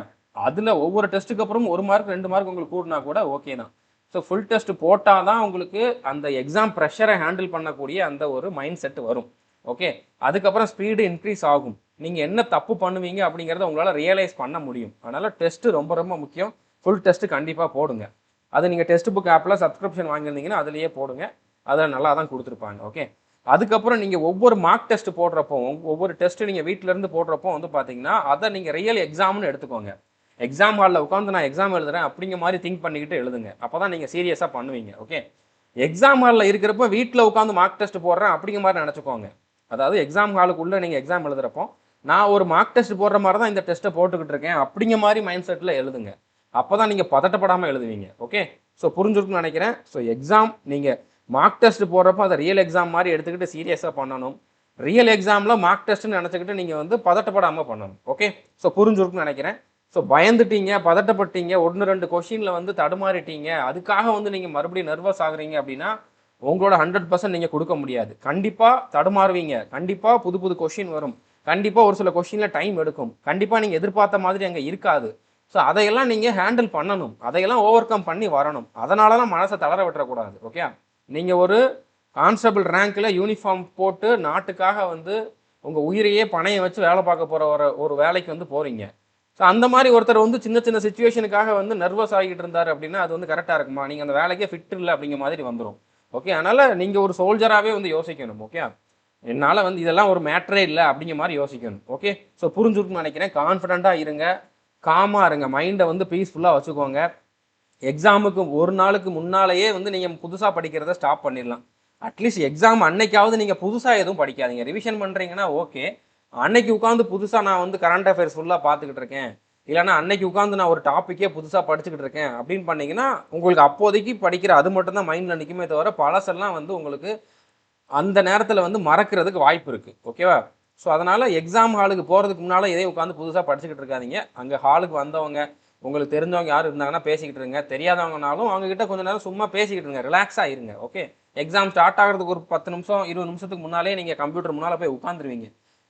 அதில் ஒவ்வொரு டெஸ்ட்டுக்கு அப்புறம் 1 மார்க் 2 மார்க் உங்களுக்கு கூட்டினா கூட ஓகே தான். ஸோ ஃபுல் டெஸ்ட் போட்டால் தான் உங்களுக்கு அந்த எக்ஸாம் ப்ரெஷரை ஹேண்டில் பண்ணக்கூடிய அந்த ஒரு மைண்ட் செட் வரும். ஓகே, அதுக்கப்புறம் ஸ்பீடு இன்க்ரீஸ் ஆகும். நீங்கள் என்ன தப்பு பண்ணுவீங்க அப்படிங்கிறத உங்களால் ரியலைஸ் பண்ண முடியும். அதனால் டெஸ்ட்டு ரொம்ப முக்கியம். ஃபுல் டெஸ்ட்டு கண்டிப்பாக போடுங்க. அது நீங்கள் டெஸ்ட் புக் ஆப்பில் சப்ஸ்கிரிப்ஷன் வாங்கியிருந்தீங்கன்னா அதுலேயே போடுங்க. அதில் நல்லா தான் கொடுத்துருப்பாங்க. ஓகே, அதுக்கப்புறம் நீங்கள் ஒவ்வொரு மார்க் டெஸ்ட் போடுறப்போ, ஒவ்வொரு டெஸ்ட்டு நீங்கள் வீட்டிலேருந்து போடுறப்போ வந்து பார்த்தீங்கன்னா அதை நீங்கள் ரியல் எக்ஸாம்னு எடுத்துக்கோங்க. எக்ஸாம் ஹாலில் உட்காந்து நான் எக்ஸாம் எழுதுறேன் அப்படிங்கிற மாதிரி திங்க் பண்ணிக்கிட்டு எழுதுங்க. அப்போ தான் நீங்கள் சீரியஸாக பண்ணுவீங்க. ஓகே, எக்ஸாம் ஹாலில் இருக்கிறப்ப வீட்டில் உட்காந்து மார்க் டெஸ்ட் போடுறேன் அப்படிங்கிற மாதிரி நினச்சிக்கோங்க. அதாவது எக்ஸாம் ஹாலுக்குள்ளே நீங்கள் எக்ஸாம் எழுதுறப்போ நான் ஒரு மார்க் டெஸ்ட் போடுற மாதிரி தான் இந்த டெஸ்ட்டை போட்டுக்கிட்டு இருக்கேன் அப்படிங்கிற மாதிரி மைண்ட் செட்டில் எழுதுங்க. அப்போ தான் நீங்கள் பதட்டப்படாமல் எழுதுவீங்க. ஓகே, ஸோ புரிஞ்சுருக்குன்னு நினைக்கிறேன். ஸோ எக்ஸாம் நீங்கள் மார்க் டெஸ்ட் போடுறப்போ அதை ரியல் எக்ஸாம் மாதிரி எடுத்துக்கிட்டு சீரியஸாக பண்ணணும். ரியல் எக்ஸாமில் மார்க் டெஸ்ட்னு நினச்சிக்கிட்டு நீங்கள் வந்து பதட்டப்படாமல் பண்ணணும். ஓகே, ஸோ புரிஞ்சுருக்குன்னு நினைக்கிறேன். ஸோ பயந்துட்டீங்க, பதட்டப்பட்டீங்க, 1-2 கொஷினில் வந்து தடுமாறிட்டீங்க, அதுக்காக வந்து நீங்கள் மறுபடியும் நர்வஸ் ஆகுறீங்க அப்படின்னா உங்களோட 100% நீங்கள் கொடுக்க முடியாது. கண்டிப்பாக தடுமாறுவீங்க, கண்டிப்பாக புது கொஷின் வரும், கண்டிப்பாக ஒரு சில கொஷினில் டைம் எடுக்கும், கண்டிப்பாக நீங்கள் எதிர்பார்த்த மாதிரி அங்கே இருக்காது. ஸோ அதையெல்லாம் நீங்கள் ஹேண்டில் பண்ணணும், அதையெல்லாம் ஓவர் கம் பண்ணி வரணும். அதனால தான் மனசை தளர விட்டுறக்கூடாது. ஓகே, நீங்கள் ஒரு கான்ஸ்டபிள் ரேங்க்கில் யூனிஃபார்ம் போட்டு நாட்டுக்காக வந்து உங்கள் உயிரையே பணையை வச்சு வேலை பார்க்க போகிற ஒரு வேலைக்கு வந்து போகிறீங்க. ஸோ அந்த மாதிரி ஒருத்தர் வந்து சின்ன சுச்சுவேஷனுக்காக வந்து நர்வஸ் ஆகிட்டு இருந்தார் அப்படின்னா அது வந்து கரெக்டாக இருக்குமா? நீங்கள் அந்த வேலைக்கே ஃபிட் இல்லை அப்படிங்கிற மாதிரி வந்துடும். ஓகே, அதனால் நீங்கள் ஒரு சோல்ஜராகவே வந்து யோசிக்கணும். ஓகே, என்னால் வந்து இதெல்லாம் ஒரு மேட்டரே இல்லை அப்படிங்கிற மாதிரி யோசிக்கணும். ஓகே, ஸோ புரிஞ்சுருக்குன்னு நினைக்கிறேன். கான்ஃபிடண்ட்டாக இருங்க, காமாக இருங்க, மைண்டை வந்து பீஸ்ஃபுல்லாக வச்சுக்கோங்க. எக்ஸாமுக்கு ஒரு நாளுக்கு முன்னாலேயே வந்து நீங்கள் புதுசாக படிக்கிறத ஸ்டாப் பண்ணிடலாம். அட்லீஸ்ட் எக்ஸாம் அன்னைக்காவது நீங்கள் புதுசாக எதுவும் படிக்காதீங்க. ரிவிஷன் பண்ணுறீங்கன்னா ஓகே, அன்னைக்கு உட்காந்து புதுசாக நான் வந்து கரண்ட் அஃபேர்ஸ் ஃபுல்லாக பார்த்துக்கிட்டு இருக்கேன், இல்லைனா அன்னைக்கு உட்காந்து நான் ஒரு டாப்பிக்கே புதுசாக படிச்சுக்கிட்டு இருக்கேன் அப்படின்னு பண்ணிங்கன்னா உங்களுக்கு அப்போதைக்கு படிக்கிற அது மட்டும்தான் மைண்டில் நிற்குமே தவிர பழசெல்லாம் வந்து உங்களுக்கு அந்த நேரத்தில் வந்து மறக்கிறதுக்கு வாய்ப்பு இருக்குது. ஓகேவா? ஸோ அதனால் எக்ஸாம் ஹாலுக்கு போகிறதுக்கு முன்னால் எதையும் உட்காந்து புதுசாக படிச்சுக்கிட்டு இருக்காதிங்க. அங்கே ஹாலுக்கு வந்தவங்க உங்களுக்கு தெரிஞ்சவங்க யார் இருந்தாங்கன்னா பேசிக்கிட்டு இருங்க, தெரியாதவங்கனாலும் அவங்ககிட்ட கொஞ்சம் நேரம் சும்மா பேசிக்கிட்டு இருங்க, ரிலாக்ஸாக இருங்க. ஓகே, எக்ஸாம் ஸ்டார்ட் ஆகிறதுக்கு ஒரு 10 நிமிஷம் 20 நிமிஷத்துக்கு முன்னாலே நீங்கள் கம்ப்யூட்டர் முன்னால் போய் உட்காந்துருவீங்க.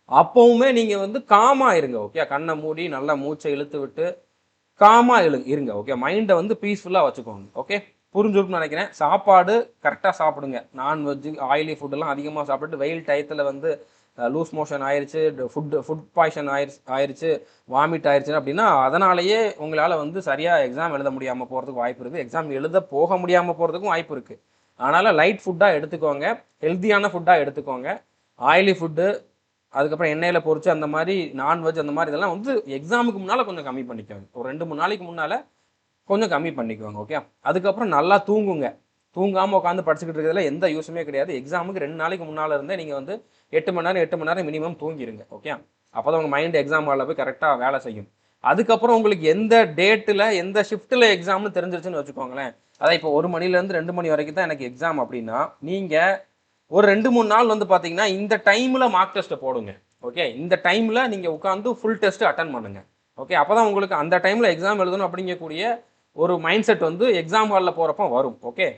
அப்போவுமே நீங்கள் வந்து காமாக இருங்க. ஓகே, கண்ணை மூடி நல்லா மூச்சை இழுத்து விட்டு காமாக இருங்க. ஓகே, மைண்டை வந்து பீஸ்ஃபுல்லாக வச்சுக்கோங்க. ஓகே, புரிஞ்சுருக்குன்னு நினைக்கிறேன். சாப்பாடு கரெக்டாக சாப்பிடுங்க. நான்வெஜ்ஜு ஆயிலி ஃபுட்டெல்லாம் அதிகமாக சாப்பிட்டு வெயில் டயத்தில் வந்து லூஸ் மோஷன் ஆயிடுச்சு, ஃபுட் பாய்சன் ஆயிடுச்சு, வாமிட் ஆயிடுச்சு அப்படின்னா அதனாலேயே உங்களால் வந்து சரியாக எக்ஸாம் எழுத முடியாமல் போகிறதுக்கு வாய்ப்பு இருக்குது. எக்ஸாம் எழுத போக முடியாமல் போகிறதுக்கும் வாய்ப்பு இருக்குது. அதனால் லைட் ஃபுட்டாக எடுத்துக்கோங்க, ஹெல்த்தியான ஃபுட்டாக எடுத்துக்கோங்க. ஆயிலி ஃபுட்டு, அதுக்கப்புறம் எண்ணெயில் பொறிச்சு அந்த மாதிரி நான்வெஜ் அந்த மாதிரி இதெல்லாம் வந்து எக்ஸாமுக்கு முன்னால் கொஞ்சம் கம்மி பண்ணிக்கோங்க. ஒரு 2-3 நாளைக்கு முன்னால் கொஞ்சம் கம்மி பண்ணிக்குவாங்க. ஓகே, அதுக்கப்புறம் நல்லா தூங்குங்க. தூங்காமல் உட்காந்து படிச்சுக்கிட்டு இருக்கிறதுல எந்த யூஸுமே கிடையாது. எக்ஸாமுக்கு 2 நாளைக்கு முன்னால் இருந்தே நீங்கள் வந்து 8 மணி நேரம் மினிமம் தூங்கிடுங்க. ஓகே, அப்போ தான் உங்கள் மைண்ட் எக்ஸாம் ஹாலில் போய் கரெக்டாக வேலை செய்யும். அதுக்கப்புறம் உங்களுக்கு எந்த டேட்டில் எந்த ஷிஃப்ட்டில் எக்ஸாம்னு தெரிஞ்சிருச்சுன்னு வச்சுக்கோங்களேன். அதான் இப்போ 1 மணிலேருந்து 2 மணி வரைக்கும் தான் எனக்கு எக்ஸாம் அப்படின்னா நீங்கள் ஒரு 2-3 நாள் வந்து பார்த்தீங்கன்னா இந்த டைமில் மார்க் டெஸ்ட்டை போடுங்க. ஓகே, இந்த டைமில் நீங்கள் உட்காந்து ஃபுல் டெஸ்ட்டு அட்டன் பண்ணுங்கள். ஓகே, அப்போ தான் உங்களுக்கு அந்த டைமில் எக்ஸாம் எழுதணும் அப்படிங்கக்கூடிய ஒரு மைண்ட் செட் வந்து எக்ஸாம் ஹாலில் போகிறப்போ வரும். ஓகே,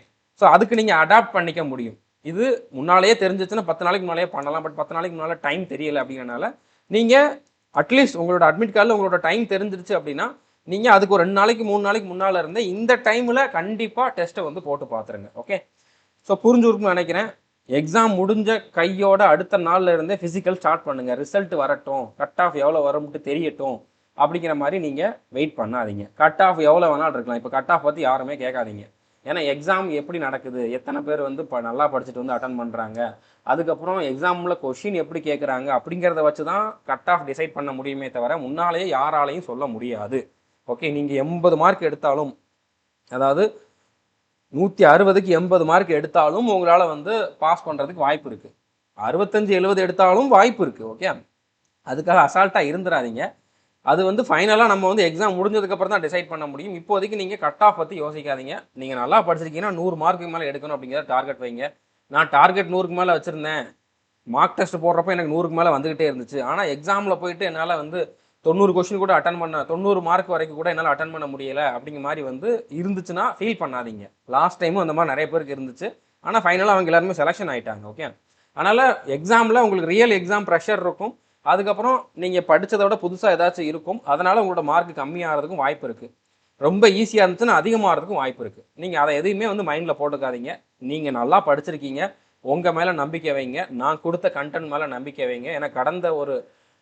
ஸோ அதுக்கு நீங்கள் அடாப்ட் பண்ணிக்க முடியும். இது முன்னாலேயே தெரிஞ்சிச்சுன்னா 10 நாளைக்கு முன்னாலே பண்ணலாம். பட் 10 நாளைக்கு முன்னால் டைம் தெரியலை அப்படிங்கிறனால நீங்கள் அட்லீஸ்ட் உங்களோட அட்மிட் கார்டில் உங்களோட டைம் தெரிஞ்சிருச்சு அப்படின்னா நீங்கள் அதுக்கு ஒரு 2 நாளைக்கு 3 நாளைக்கு முன்னால் இருந்தே இந்த டைமில் கண்டிப்பாக டெஸ்ட்டை வந்து போட்டு பார்த்துருங்க. ஓகே, ஸோ புரிஞ்சுருக்குன்னு நினைக்கிறேன். எக்ஸாம் முடிஞ்ச கையோட அடுத்த நாளில் இருந்தே ஃபிசிக்கல் ஸ்டார்ட் பண்ணுங்கள். ரிசல்ட் வரட்டும், கட் ஆஃப் எவ்வளோ வரும்ட்டு தெரியட்டும் அப்படிங்கிற மாதிரி நீங்கள் வெயிட் பண்ணாதீங்க. கட் ஆஃப் எவ்வளோ வேணாலும் இருக்கலாம். இப்போ கட் ஆஃப் பற்றி யாருமே கேட்காதீங்க. ஏன்னா எக்ஸாம் எப்படி நடக்குது, எத்தனை பேர் வந்து நல்லா படிச்சுட்டு வந்து அட்டன் பண்ணுறாங்க, அதுக்கப்புறம் எக்ஸாமில் கொஷின் எப்படி கேட்குறாங்க அப்படிங்கிறத வச்சு தான் கட் ஆஃப் டிசைட் பண்ண முடியுமே தவிர முன்னாலேயே யாராலையும் சொல்ல முடியாது. ஓகே, நீங்கள் 80 மார்க் எடுத்தாலும், அதாவது 160க்கு 80 மார்க் எடுத்தாலும் உங்களால் வந்து பாஸ் பண்ணுறதுக்கு வாய்ப்பு இருக்குது. 65-70 எடுத்தாலும் வாய்ப்பு இருக்குது. ஓகே, அதுக்காக அசால்ட்டாக இருந்துடாதீங்க. அது வந்து ஃபைனலாக நம்ம வந்து எக்ஸாம் முடிஞ்சதுக்கப்புறம் தான் டிசைட் பண்ண முடியும். இப்போதைக்கு நீங்கள் கட் ஆஃப் பற்றி யோசிக்காதீங்க. நீங்கள் நல்லா படிச்சிருக்கீங்கன்னா 100 மார்க்குக்கு மேலே எடுக்கணும் அப்படிங்கிறத டார்கெட் வைங்க. நான் டார்கெட் 100க்கு மேலே வச்சுருந்தேன். மார்க் டெஸ்ட் போடுறப்போ எனக்கு 100க்கு மேலே வந்துகிட்டே இருந்துச்சு. ஆனால் எக்ஸாமில் போயிட்டு என்னால் வந்து 90 கொஸ்டின் கூட அட்டன் பண்ண 90 மார்க் வரைக்கும் கூட என்னால் அட்டன் பண்ண முடியலை அப்படிங்கிற மாதிரி வந்து இருந்துச்சுன்னா ஃபீல் பண்ணாதீங்க. லாஸ்ட் டைமும் அந்த மாதிரி நிறைய பேருக்கு இருந்துச்சு. ஆனால் ஃபைனலாக அவங்க எல்லாருமே செலெக்ஷன் ஆகிட்டாங்க. ஓகே, அதனால் எக்ஸாமில் உங்களுக்கு ரியல் எக்ஸாம் ப்ரெஷர் இருக்கும். அதுக்கப்புறம் நீங்கள் படித்ததை விட புதுசாக ஏதாச்சும் இருக்கும். அதனால் உங்களோட மார்க் கம்மியாகிறதுக்கும் வாய்ப்பு இருக்குது. ரொம்ப ஈஸியாக இருந்துச்சுன்னா அதிகமாகிறதுக்கும் வாய்ப்பு இருக்குது. நீங்கள் அதை எதையுமே வந்து மைண்டில் போட்டுக்காதீங்க. நீங்கள் நல்லா படிச்சிருக்கீங்க, உங்கள் மேலே நம்பிக்கை வைங்க. நான் கொடுத்த கண்டென்ட் மேலே நம்பிக்கை வைங்க. ஏன்னா கடந்த ஒரு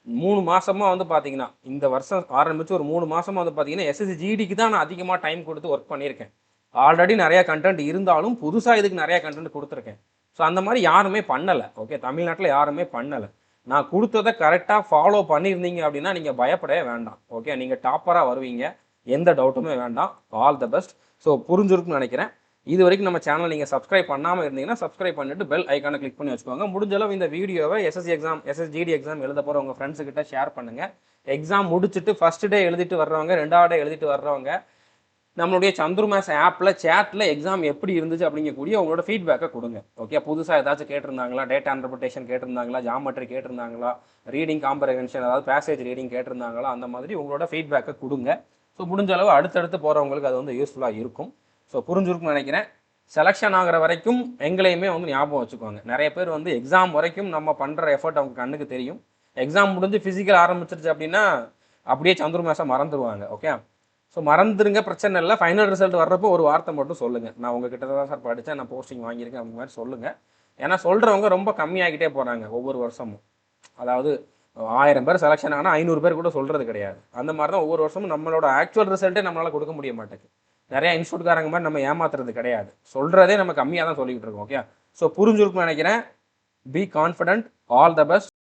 3 மாதமாக வந்து பார்த்தீங்கன்னா, இந்த வருஷம் ஆரம்பித்து ஒரு 3 மாதமாக வந்து பார்த்தீங்கன்னா எஸ்எஸ்சி ஜிடிக்கு தான் நான் அதிகமாக டைம் கொடுத்து ஒர்க் பண்ணியிருக்கேன். ஆல்ரெடி நிறையா கண்டென்ட் இருந்தாலும் புதுசாக இதுக்கு நிறையா கண்டென்ட் கொடுத்துருக்கேன். ஸோ அந்த மாதிரி யாருமே பண்ணலை. ஓகே, தமிழ்நாட்டில் யாருமே பண்ணலை. நான் கொடுத்ததை கரெக்டாக ஃபாலோ பண்ணியிருந்தீங்க அப்படின்னா நீங்கள் பயப்படவே வேண்டாம். ஓகே, நீங்கள் டாப்பராக வருவீங்க, எந்த டவுட்டுமே வேண்டாம். All the best. ஸோ புரிஞ்சிருக்குன்னு நினைக்கிறேன். இது வரைக்கும் நம்ம சேனல் நீங்கள் சப்ஸ்கிரைப் பண்ணாமல் இருந்தீங்கன்னா சப்ஸ்கிரைப் பண்ணிட்டு பெல் ஐக்கானை கிளிக் பண்ணி வச்சுக்கோங்க. முடிஞ்சளவு இந்த வீடியோவை எஸ்எஸ்ஜிடி எக்ஸாம் எழுத போகிற உங்கள் ஃப்ரெண்ட்ஸுக்கிட்ட ஷேர் பண்ணுங்கள். எக்ஸாம் முடிச்சுட்டு ஃபஸ்ட் டே எழுதிட்டு வர்றவங்க, 2வது டே எழுதிட்டு வர்றவங்க நம்மளுடைய சந்துரு மேத்ஸ் ஆப்பில் சேட்டில் எக்ஸாம் எப்படி இருந்துச்சு அப்படிங்கக்கூடிய உங்களோட ஃபீட்பேக்கை கொடுங்க. ஓகே, புதுசாக ஏதாச்சும் கேட்டிருந்தாங்களா, டேட்டா இன்டர்பிரேஷன் கேட்டிருந்தாங்களா, ஜாமெட்ரி கேட்டிருந்தாங்களா, ரீடிங் காம்ப்ரஹென்ஷன் அதாவது பேசேஜ் ரீடிங் கேட்டிருந்தாங்களா, அந்த மாதிரி உங்களோட ஃபீட்பேக்கை கொடுங்க. ஸோ முடிஞ்ச அளவு அடுத்தடுத்து போகிறவங்களுக்கு அது வந்து யூஸ்ஃபுல்லாக இருக்கும். ஸோ புரிஞ்சிருக்குன்னு நினைக்கிறேன். செலெக்ஷன் ஆகிற வரைக்கும் எங்களையுமே வந்து ஞாபகம் வச்சுக்கோங்க. நிறைய பேர் வந்து எக்ஸாம் வரைக்கும் நம்ம பண்ணுற எஃபர்ட் அவங்க கண்ணுக்கு தெரியும். எக்ஸாம் முடிஞ்சு ஃபிசிக்கல் ஆரம்பிச்சிருச்சு அப்படின்னா அப்படியே சந்துரு மேத்ஸை மறந்துடுவாங்க. ஓகே, ஸோ மறந்துடுங்க, பிரச்சனை இல்லை. ஃபைனல் ரிசல்ட் வர்றப்போ ஒரு வார்த்தை மட்டும் சொல்லுங்கள், நான் உங்ககிட்ட தான் சார் படித்தேன், நான் போஸ்டிங் வாங்கியிருக்கேன் அந்த மாதிரி சொல்லுங்கள். ஏன்னா சொல்கிறவங்க ரொம்ப கம்மியாகிட்டே போகிறாங்க ஒவ்வொரு வருஷமும். அதாவது 1000 பேர் செலெக்ஷன் ஆனால் 500 பேர் கூட சொல்கிறது கிடையாது. அந்த மாதிரி தான் ஒவ்வொரு வருஷமும் நம்மளோட ஆக்சுவல் ரிசல்ட்டே நம்மளால் கொடுக்க முடிய மாட்டேங்குது. நிறையா இன்ஸ்டியூட்காரங்க மாதிரி நம்ம ஏமாத்துறது கிடையாது. சொல்கிறதே நம்ம கம்மியாக தான் சொல்லிக்கிட்டு இருக்கோம். ஓகே, ஸோ புரிஞ்சிருக்குன்னு நினைக்கிறேன். Be confident. All the best.